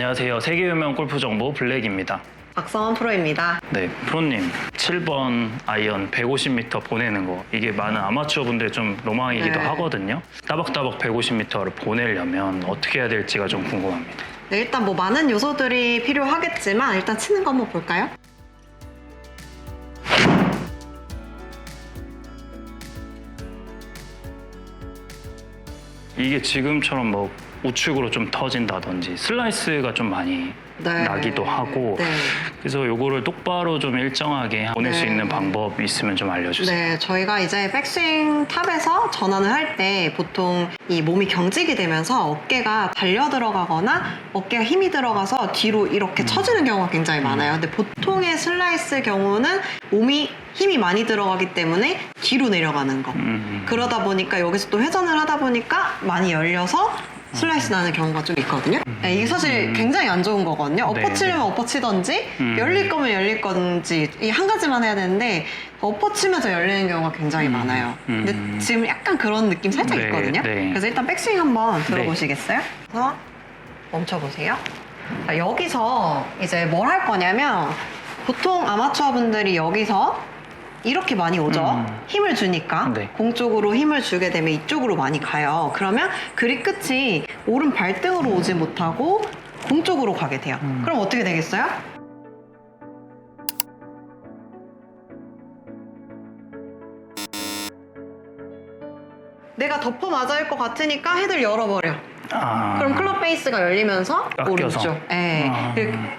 안녕하세요. 세계 유명 골프 정보 블랙입니다. 박성원 프로입니다. 네, 프로님 7번 아이언 150m 보내는 거 이게 많은 아마추어 분들의 좀 로망이기도 네. 하거든요. 따박따박 150m를 보내려면 어떻게 해야 될지가 좀 궁금합니다. 네, 일단 뭐 많은 요소들이 필요하겠지만 일단 치는 거 한번 볼까요? 이게 지금처럼 뭐 우측으로 좀 터진다든지 슬라이스가 좀 많이 네. 나기도 하고 네. 그래서 요거를 똑바로 좀 일정하게 보낼 수 네. 있는 방법 있으면 좀 알려주세요. 네, 저희가 이제 백스윙 탑에서 전환을 할 때 보통 이 몸이 경직이 되면서 어깨가 달려 들어가거나 어깨가 힘이 들어가서 뒤로 이렇게 처지는 경우가 굉장히 많아요. 근데 보통의 슬라이스 경우는 몸이 힘이 많이 들어가기 때문에 뒤로 내려가는 거. 그러다 보니까 여기서 또 회전을 하다 보니까 많이 열려서 슬라이스 나는 경우가 좀 있거든요. 네, 이게 사실 굉장히 안 좋은 거거든요. 엎어 네, 치려면 네. 엎어 치던지 열릴 거면 열릴 건지 이 한 가지만 해야 되는데 엎어 치면서 열리는 경우가 굉장히 많아요. 근데 지금 약간 그런 느낌 살짝 네, 있거든요. 네. 그래서 일단 백스윙 한번 들어보시겠어요? 그래서 멈춰보세요. 자, 여기서 이제 뭘 할 거냐면 보통 아마추어 분들이 여기서 이렇게 많이 오죠. 힘을 주니까 네. 공 쪽으로 힘을 주게 되면 이쪽으로 많이 가요. 그러면 그립 끝이 오른 발등으로 오지 못하고 공 쪽으로 가게 돼요. 그럼 어떻게 되겠어요? 내가 덮어 맞을 것 같으니까 헤드를 열어버려. 그럼 클럽 베이스가 열리면서 깎여서. 오른쪽. 네.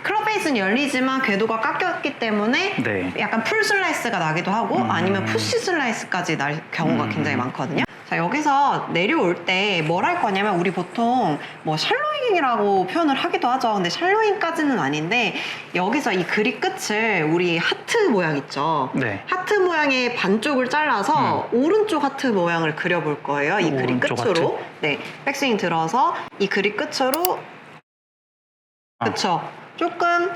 클럽 베이스는 열리지만 궤도가 깎였기 때문에 네. 약간 풀 슬라이스가 나기도 하고 아니면 푸시 슬라이스까지 날 경우가 굉장히 많거든요. 자, 여기서 내려올 때 뭘 할 거냐면 우리 보통 뭐 샬로잉이라고 표현을 하기도 하죠. 근데 샬로잉까지는 아닌데 여기서 이 그립 끝을 우리 하트 모양 있죠. 네. 하트 모양의 반쪽을 잘라서 오른쪽 하트 모양을 그려볼 거예요. 이 그립 오른쪽 끝으로. 하트? 네. 백스윙 들어서 이 그립 끝으로 그쵸. 조금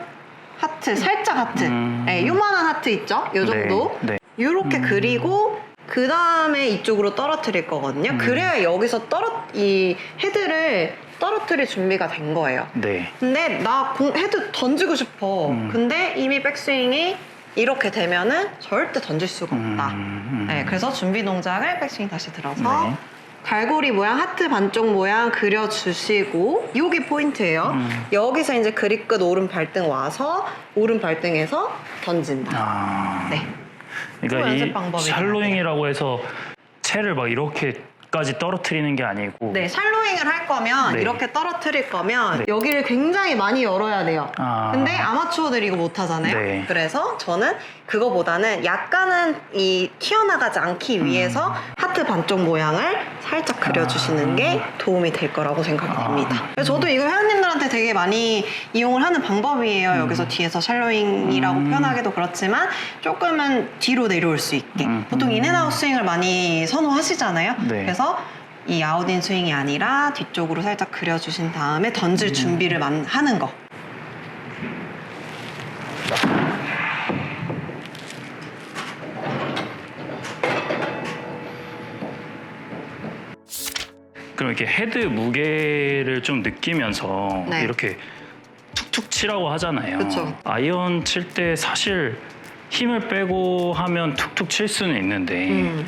하트, 살짝 하트. 네, 요만한 하트 있죠? 요 정도. 네. 요렇게 그리고 그 다음에 이쪽으로 떨어뜨릴 거거든요. 그래야 여기서 이 헤드를 떨어뜨릴 준비가 된 거예요. 네. 근데 나 헤드 던지고 싶어. 근데 이미 백스윙이 이렇게 되면은 절대 던질 수가 없다. 네, 그래서 준비 동작을 백스윙 다시 들어서 네. 갈고리 모양, 하트 반쪽 모양 그려주시고 요게 포인트예요. 여기서 이제 그립 끝 오른 발등 와서 오른 발등에서 던진다. 네. 그러니까 연습 이 방법이 샬로잉이라고 해서 채를 막 이렇게까지 떨어뜨리는 게 아니고 네, 샬로잉을 할 거면 네. 이렇게 떨어뜨릴 거면 네. 여기를 굉장히 많이 열어야 돼요. 근데 아마추어들이 이거 못 하잖아요. 네. 그래서 저는 그거보다는 약간은 이 튀어나가지 않기 위해서 하트 반쪽 모양을 살짝 그려주시는 게 도움이 될 거라고 생각이 됩니다. 그래서 저도 이거 회원님들한테 되게 많이 이용을 하는 방법이에요. 여기서 뒤에서 샬로잉이라고 표현하기도 그렇지만 조금은 뒤로 내려올 수 있게. 보통 인앤아웃 스윙을 많이 선호하시잖아요. 네. 그래서 이 아웃인 스윙이 아니라 뒤쪽으로 살짝 그려주신 다음에 던질 준비를 하는 거. 그럼 이렇게 헤드 무게를 좀 느끼면서 네. 이렇게 툭툭 치라고 하잖아요. 그쵸. 아이언 칠 때 사실 힘을 빼고 하면 툭툭 칠 수는 있는데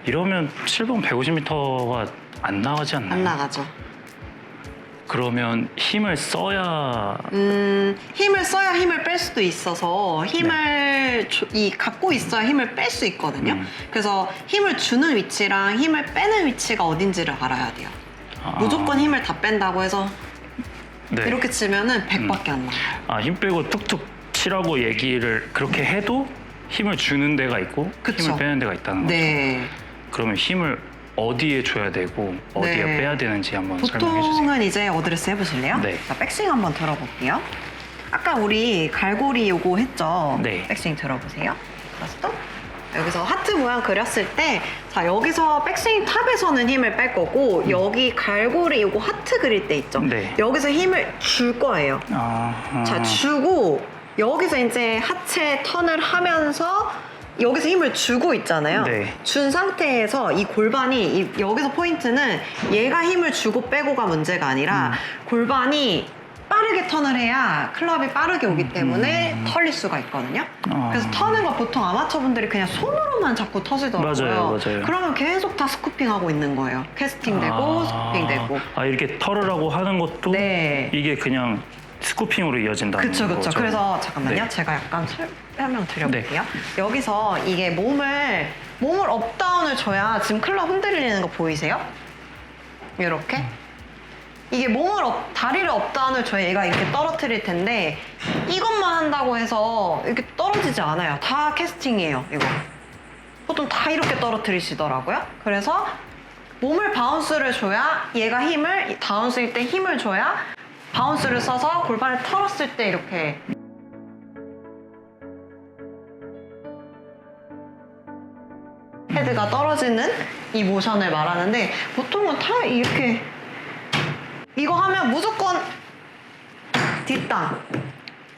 이러면 7번 150m가 안 나가지 않나요? 안 나가죠. 그러면 힘을 써야 힘을 써야 힘을 뺄 수도 있어서 힘을 갖고 있어야 힘을 뺄 수 있거든요. 그래서 힘을 주는 위치랑 힘을 빼는 위치가 어딘지를 알아야 돼요. 무조건 힘을 다 뺀다고 해서 네. 이렇게 치면은 100밖에 안 나와요. 힘 빼고 툭툭 치라고 얘기를 그렇게 해도 힘을 주는 데가 있고 그쵸. 힘을 빼는 데가 있다는 거죠. 네. 그러면 힘을 어디에 줘야 되고 어디에 네. 빼야 되는지 한번 설명해 주세요. 보통은 이제 어드레스 해보실래요? 네. 자, 백스윙 한번 들어볼게요. 아까 우리 갈고리 요거 했죠? 네. 백스윙 들어보세요. 스톱. 여기서 하트 모양 그렸을 때, 자, 여기서 백스윙 탑에서는 힘을 뺄 거고, 여기 갈고리 요거 하트 그릴 때 있죠? 네. 여기서 힘을 줄 거예요. 자, 주고, 여기서 이제 하체 턴을 하면서 여기서 힘을 주고 있잖아요. 네. 준 상태에서 이 골반이 여기서 포인트는 얘가 힘을 주고 빼고가 문제가 아니라 골반이 빠르게 턴을 해야 클럽이 빠르게 오기 때문에 털릴 수가 있거든요. 그래서 터는 거 보통 아마추어분들이 그냥 손으로만 자꾸 터시더라고요. 맞아요. 그러면 계속 다 스쿠핑하고 있는 거예요. 캐스팅 되고 스쿠핑 되고. 이렇게 털으라고 하는 것도 네. 이게 그냥 스쿠핑으로 이어진다는 그쵸. 거죠. 그래서 잠깐만요. 네. 제가 약간 설명 드려볼게요. 여기서 이게 몸을 업다운을 줘야 지금 클럽 흔들리는 거 보이세요? 이렇게. 이게 다리를 업다운을 줘야 얘가 이렇게 떨어뜨릴 텐데 이것만 한다고 해서 이렇게 떨어지지 않아요. 다 캐스팅이에요, 이거. 보통 다 이렇게 떨어뜨리시더라고요. 그래서 몸을 바운스를 줘야 얘가 다운스일 때 힘을 줘야 바운스를 써서 골반을 털었을 때 이렇게 헤드가 떨어지는 이 모션을 말하는데 보통은 다 이렇게 이거 하면 무조건 뒷땅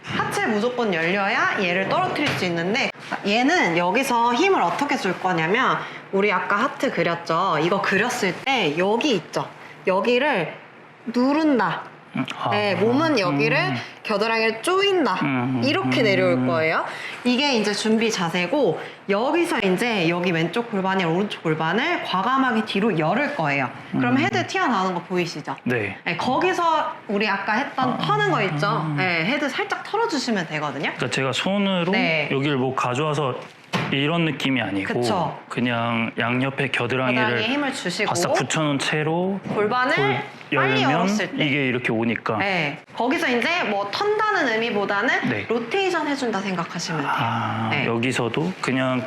하체 무조건 열려야 얘를 떨어뜨릴 수 있는데 얘는 여기서 힘을 어떻게 줄 거냐면 우리 아까 하트 그렸죠? 이거 그렸을 때 여기 있죠? 여기를 누른다. 네, 몸은 여기를 겨드랑이를 조인다. 이렇게 내려올 거예요. 이게 이제 준비 자세고 여기서 이제 여기 왼쪽 골반이 오른쪽 골반을 과감하게 뒤로 열을 거예요. 그럼 헤드 튀어나오는 거 보이시죠? 네. 네, 거기서 우리 아까 했던 터는 거 있죠? 네, 헤드 살짝 털어주시면 되거든요. 그러니까 제가 손으로 네. 여기를 뭐 가져와서 이런 느낌이 아니고 그쵸. 그냥 양옆에 겨드랑이를 겨드랑이에 힘을 주시고 바싹 붙여놓은 채로 골반을 빨리 열면 열었을 때 이게 이렇게 오니까 네, 거기서 이제 뭐 턴다는 의미보다는 네. 로테이션 해준다 생각하시면 돼요. 네. 여기서도 그냥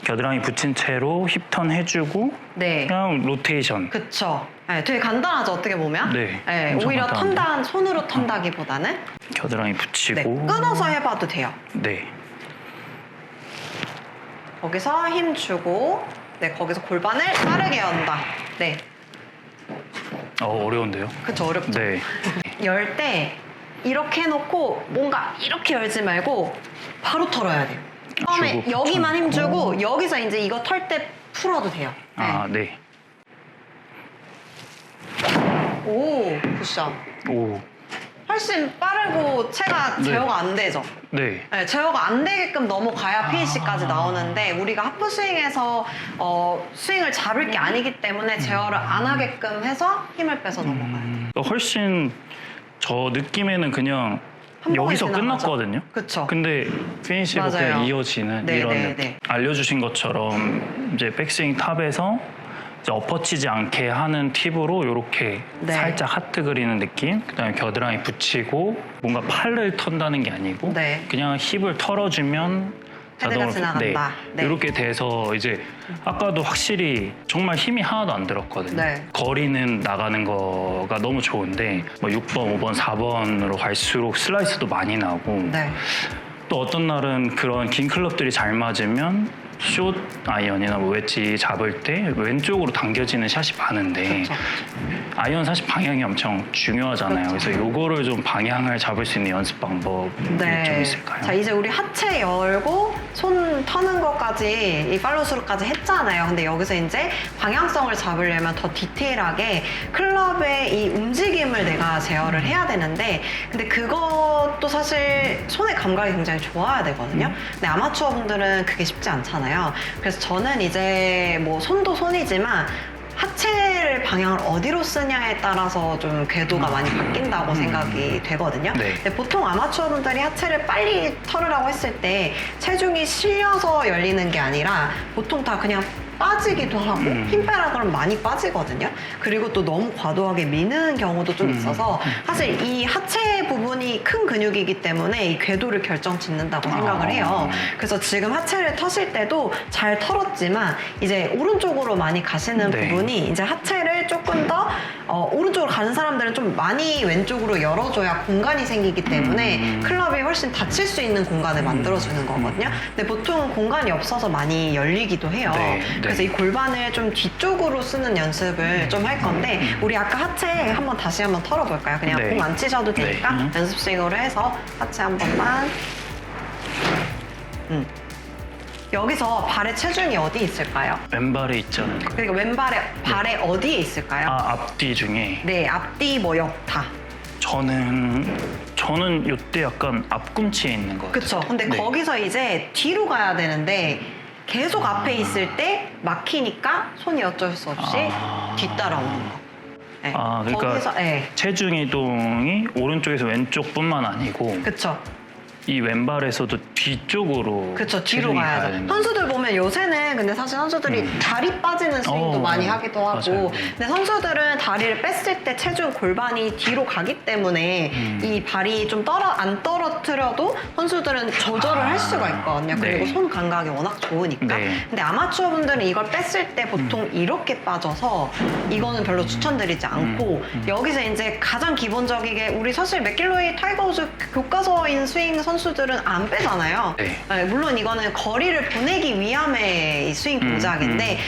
겨드랑이 붙인 채로 힙턴 해주고 네. 그냥 로테이션. 그쵸. 네, 되게 간단하죠, 어떻게 보면. 네, 엄청 오히려 간단한데. 손으로 턴다기보다는 겨드랑이 붙이고. 네, 끊어서 해봐도 돼요. 네. 거기서 힘 주고, 네, 거기서 골반을 빠르게 연다. 네, 어려운데요? 그쵸, 어렵죠. 네. 열 때 이렇게 해놓고 뭔가 이렇게 열지 말고 바로 털어야 돼요. 처음에 주고, 여기만 힘 주고 붙여놓고. 여기서 이제 이거 털 때 풀어도 돼요. 네. 네. 오, 쿠션. 오. 훨씬 빠르고 체가 네. 제어가 안 되죠. 네. 네, 제어가 안 되게끔 넘어가야 피니시까지 나오는데 우리가 하프 스윙에서 스윙을 잡을 게 아니기 때문에 제어를 안 하게끔 해서 힘을 빼서 넘어가요. 훨씬 저 느낌에는 그냥 한 번에 여기서 지나가죠. 끝났거든요. 그쵸. 근데 피니시로 맞아요. 그냥 이어지는 네, 이런 네, 네. 알려주신 것처럼 이제 백스윙 탑에서 이제 엎어치지 않게 하는 팁으로 이렇게 네. 살짝 하트 그리는 느낌, 그다음에 겨드랑이 붙이고 뭔가 팔을 턴다는 게 아니고 네. 그냥 힙을 털어주면 헤드가 지나간다. 네. 이렇게 돼서 이제 아까도 확실히 정말 힘이 하나도 안 들었거든요. 네. 거리는 나가는 거가 너무 좋은데 뭐 6번, 5번, 4번으로 갈수록 슬라이스도 많이 나고 네. 또 어떤 날은 그런 긴 클럽들이 잘 맞으면 숏 아이언이나 뭐 웨지 잡을 때 왼쪽으로 당겨지는 샷이 많은데 그쵸. 아이언 사실 방향이 엄청 중요하잖아요. 그쵸. 그래서 요거를 좀 방향을 잡을 수 있는 연습 방법이 좀 있을까요? 자, 이제 우리 하체 열고 손 터는 것까지 이 팔로우스루까지 했잖아요. 근데 여기서 이제 방향성을 잡으려면 더 디테일하게 클럽의 이 움직임을 내가 제어를 해야 되는데 근데 그것도 사실 손의 감각이 굉장히 좋아야 되거든요. 근데 아마추어 분들은 그게 쉽지 않잖아요. 그래서 저는 이제 뭐 손도 손이지만 하체를 방향을 어디로 쓰냐에 따라서 좀 궤도가 많이 바뀐다고 생각이 되거든요. 네. 근데 보통 아마추어분들이 하체를 빨리 털으라고 했을 때 체중이 실려서 열리는 게 아니라 보통 다 그냥 빠지기도 하고 힘 빼라 그러면 많이 빠지거든요. 그리고 또 너무 과도하게 미는 경우도 좀 있어서 사실 이 하체 부분이 큰 근육이기 때문에 이 궤도를 결정짓는다고 생각을 해요. 그래서 지금 하체를 터실 때도 잘 털었지만 이제 오른쪽으로 많이 가시는 네. 부분이 이제 하체를 조금 더 오른쪽으로 가는 사람들은 좀 많이 왼쪽으로 열어줘야 공간이 생기기 때문에 클럽이 훨씬 닫힐 수 있는 공간을 만들어주는 거거든요. 근데 보통 공간이 없어서 많이 열리기도 해요. 네, 네. 그래서 이 골반을 좀 뒤쪽으로 쓰는 연습을 좀 할 건데 우리 아까 하체 한번 다시 한번 털어볼까요? 그냥 네. 공 안 치셔도 되니까 네. 연습 스윙으로 해서 하체 한 번만. 여기서 발의 체중이 어디 있을까요? 왼발에 있잖아요. 그러니까 왼발에 발에 어디에 있을까요? 앞뒤 중에 네, 앞뒤 뭐 역타. 저 저는 이때 약간 앞꿈치에 있는 것 같아요. 그쵸. 근데 네. 거기서 이제 뒤로 가야 되는데 계속 앞에 있을 때 막히니까 손이 어쩔 수 없이 뒤따라오는 거. 네. 그러니까 거기서, 네. 체중 이동이 오른쪽에서 왼쪽뿐만 아니고 그쵸. 이 왼발에서도 뒤쪽으로 그쵸, 뒤로 체중이 가야 돼. 된다. 선수들 보면 요새는 근데 사실 선수들이 다리 빠지는 스윙도 많이 하기도 하고. 맞아요. 근데 선수들은 다리를 뺐을 때 체중 골반이 뒤로 가기 때문에 이 발이 좀 안 떨어뜨려도 선수들은 조절을 할 수가 있거든요. 그리고 네. 손 감각이 워낙 좋으니까. 네. 근데 아마추어 분들은 이걸 뺐을 때 보통 이렇게 빠져서 이거는 별로 추천드리지 않고 여기서 이제 가장 기본적이게 우리 사실 맥길로이 타이거 우즈 교과서인 스윙 선수들은 안 빼잖아요. 네. 네, 물론 이거는 거리를 보내기 위함의 이 스윙 동작인데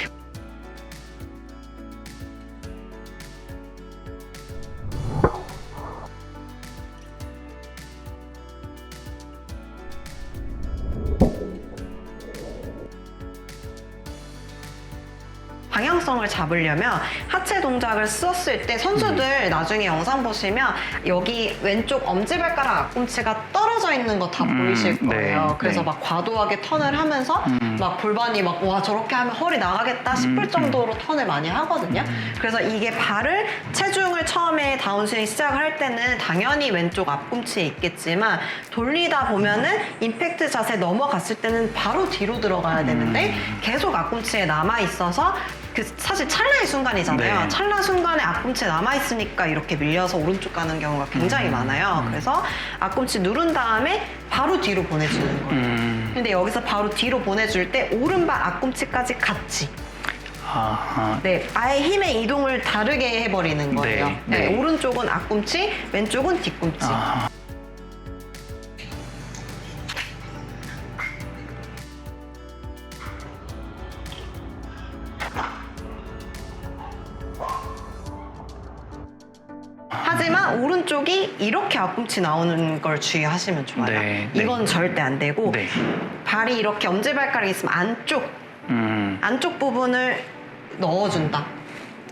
방향성을 잡으려면 하체 동작을 썼을 때 선수들 나중에 영상 보시면 여기 왼쪽 엄지발가락 앞꿈치가 떨어져 있는 거 다 보이실 거예요. 네, 그래서 네. 막 과도하게 턴을 하면서 막 골반이 막 와 저렇게 하면 허리 나가겠다 싶을 정도로 턴을 많이 하거든요. 그래서 이게 발을 체중을 처음에 다운스윙 시작할 때는 당연히 왼쪽 앞꿈치에 있겠지만 돌리다 보면은 임팩트 자세 넘어갔을 때는 바로 뒤로 들어가야 되는데 계속 앞꿈치에 남아 있어서 사실 찰나의 순간이잖아요. 네. 찰나 순간에 앞꿈치에 남아있으니까 이렇게 밀려서 오른쪽 가는 경우가 굉장히 많아요. 그래서 앞꿈치 누른 다음에 바로 뒤로 보내주는 거예요. 근데 여기서 바로 뒤로 보내줄 때 오른발 앞꿈치까지 같이. 네, 아예 힘의 이동을 다르게 해버리는 거예요. 네. 네, 오른쪽은 앞꿈치, 왼쪽은 뒤꿈치. 하지만 오른쪽이 이렇게 앞꿈치 나오는 걸 주의하시면 좋아요. 네, 이건 네. 절대 안 되고 네. 발이 이렇게 엄지발가락이 있으면 안쪽 부분을 넣어준다.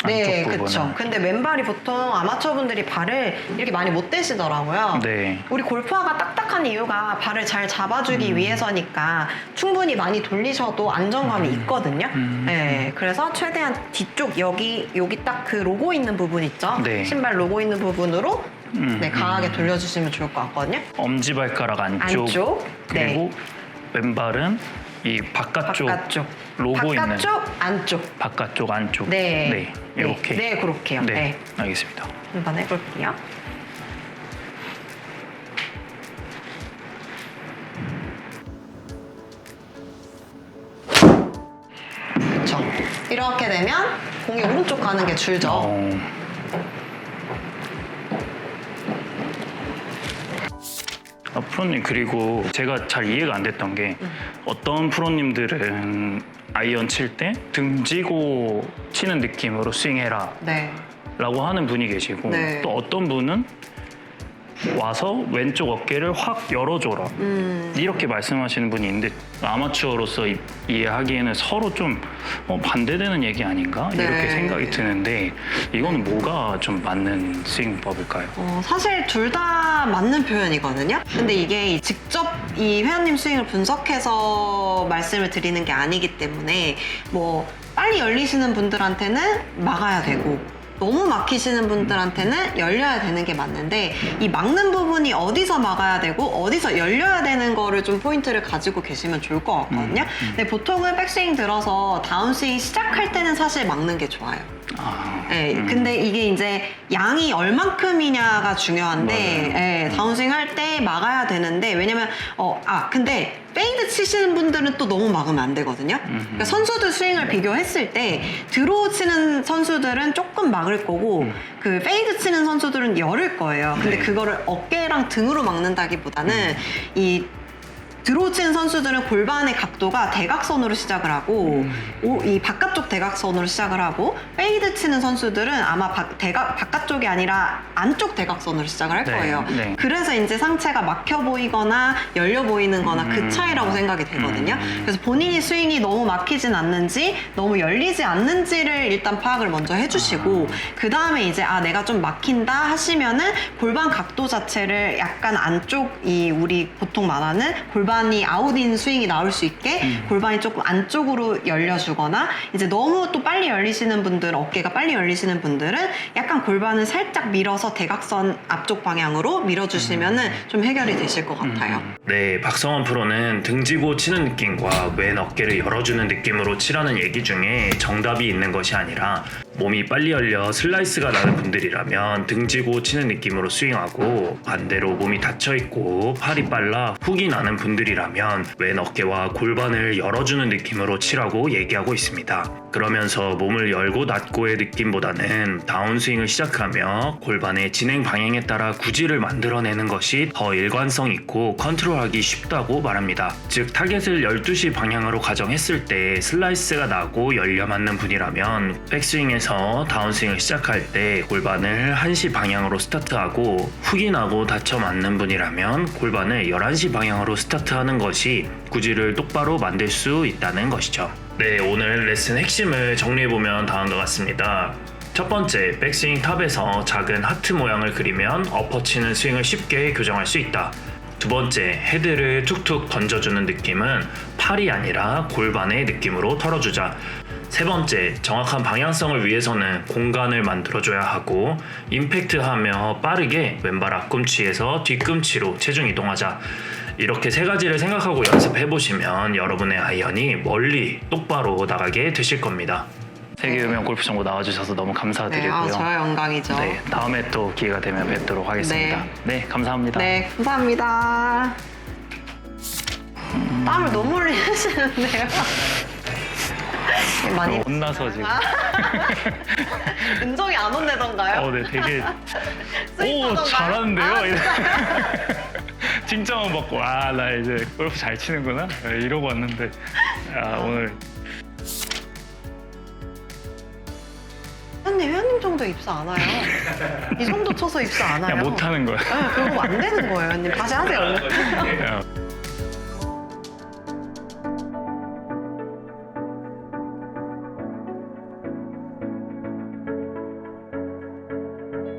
네, 안쪽 부분을. 그쵸. 근데 왼발이 보통 아마추어 분들이 발을 이렇게 많이 못 대시더라고요. 네. 우리 골프화가 딱딱한 이유가 발을 잘 잡아주기 위해서니까 충분히 많이 돌리셔도 안정감이 있거든요. 네, 그래서 최대한 뒤쪽 여기 딱 그 로고 있는 부분 있죠? 네. 신발 로고 있는 부분으로 네, 강하게 돌려주시면 좋을 것 같거든요. 엄지발가락 안쪽, 그리고 왼발은 이 바깥쪽 로고 있는 바깥쪽, 안쪽. 바깥쪽 안쪽. 네. 이렇게. 네, 그렇게요. 네. 네. 알겠습니다. 한번 해볼게요. 그쵸. 이렇게 되면 공이 오른쪽 가는 게 줄죠. 프로님, 그리고 제가 잘 이해가 안 됐던 게 어떤 프로님들은 아이언 칠 때 등지고 치는 느낌으로 스윙해라 네. 라고 하는 분이 계시고 네. 또 어떤 분은 와서 왼쪽 어깨를 확 열어줘라 이렇게 말씀하시는 분이 있는데 아마추어로서 이해하기에는 서로 좀 반대되는 얘기 아닌가 네. 이렇게 생각이 드는데 이거는 뭐가 좀 맞는 스윙법일까요? 사실 둘 다 맞는 표현이거든요. 근데 이게 직접 이 회원님 스윙을 분석해서 말씀을 드리는 게 아니기 때문에 뭐 빨리 열리시는 분들한테는 막아야 되고 너무 막히시는 분들한테는 열려야 되는 게 맞는데 이 막는 부분이 어디서 막아야 되고 어디서 열려야 되는 거를 좀 포인트를 가지고 계시면 좋을 것 같거든요. 근데 보통은 백스윙 들어서 다운스윙 시작할 때는 사실 막는 게 좋아요. 네, 근데 이게 이제 양이 얼만큼이냐가 중요한데 네, 다운스윙 할 때 막아야 되는데 왜냐면 근데 페이드 치시는 분들은 또 너무 막으면 안 되거든요. 그러니까 선수들 스윙을 비교했을 때 드로우 치는 선수들은 조금 막을 거고 그 페이드 치는 선수들은 열을 거예요. 근데 네. 그거를 어깨랑 등으로 막는다기보다는 이 드로우 치는 선수들은 골반의 각도가 대각선으로 시작을 하고 이 바깥쪽 대각선으로 시작을 하고 페이드 치는 선수들은 아마 바깥쪽이 아니라 안쪽 대각선으로 시작을 할 네, 거예요. 네. 그래서 이제 상체가 막혀 보이거나 열려 보이는 거나 그 차이라고 생각이 되거든요. 그래서 본인이 스윙이 너무 막히진 않는지 너무 열리지 않는지를 일단 파악을 먼저 해주시고 그 다음에 이제 내가 좀 막힌다 하시면은 골반 각도 자체를 약간 안쪽 우리 보통 말하는 골반이 아웃인 스윙이 나올 수 있게 골반이 조금 안쪽으로 열려주거나 이제 너무 또 빨리 열리시는 분들 어깨가 빨리 열리시는 분들은 약간 골반을 살짝 밀어서 대각선 앞쪽 방향으로 밀어주시면은 좀 해결이 되실 것 같아요. 네, 박성원 프로는 등지고 치는 느낌과 왼 어깨를 열어주는 느낌으로 치라는 얘기 중에 정답이 있는 것이 아니라 몸이 빨리 열려 슬라이스가 나는 분들이라면 등지고 치는 느낌으로 스윙하고 반대로 몸이 닫혀있고 팔이 빨라 훅이 나는 분들이라면 왼 어깨와 골반을 열어주는 느낌으로 치라고 얘기하고 있습니다. 그러면서 몸을 열고 닫고의 느낌보다는 다운스윙을 시작하며 골반의 진행 방향에 따라 구질을 만들어내는 것이 더 일관성 있고 컨트롤하기 쉽다고 말합니다. 즉 타겟을 12시 방향으로 가정했을 때 슬라이스가 나고 열려 맞는 분이라면 백스윙에서 다운스윙을 시작할 때 골반을 1시 방향으로 스타트하고 훅이 나고 닫혀 맞는 분이라면 골반을 11시 방향으로 스타트하는 것이 구질을 똑바로 만들 수 있다는 것이죠. 네, 오늘 레슨 핵심을 정리해보면 다음과 같습니다. 첫 번째, 백스윙 탑에서 작은 하트 모양을 그리면 엎어치는 스윙을 쉽게 교정할 수 있다. 두 번째, 헤드를 툭툭 던져주는 느낌은 팔이 아니라 골반의 느낌으로 털어주자. 세 번째, 정확한 방향성을 위해서는 공간을 만들어줘야 하고 임팩트하며 빠르게 왼발 앞꿈치에서 뒤꿈치로 체중 이동하자. 이렇게 세 가지를 생각하고 연습해보시면 여러분의 아이언이 멀리 똑바로 나가게 되실 겁니다. 세계유명 골프 정보 나와주셔서 너무 감사드리고요. 네, 저의 영광이죠. 네, 다음에 또 기회가 되면 뵙도록 하겠습니다. 네, 감사합니다. 네, 감사합니다. 땀을 너무 흘리시는데요. 많이 혼나서 지금. 은정이 안 혼내던가요? 네, 되게 스윗하던가요? 잘하는데요. 칭찬만 받고 나 이제 골프 잘 치는구나 이러고 왔는데 오늘 회원님 정도 입수 안 와요. 이 정도 쳐서 입수 안 와요. 그냥 못하는 거야. 네, 그거 안 되는 거예요, 회원님. 다시 하세요. 야,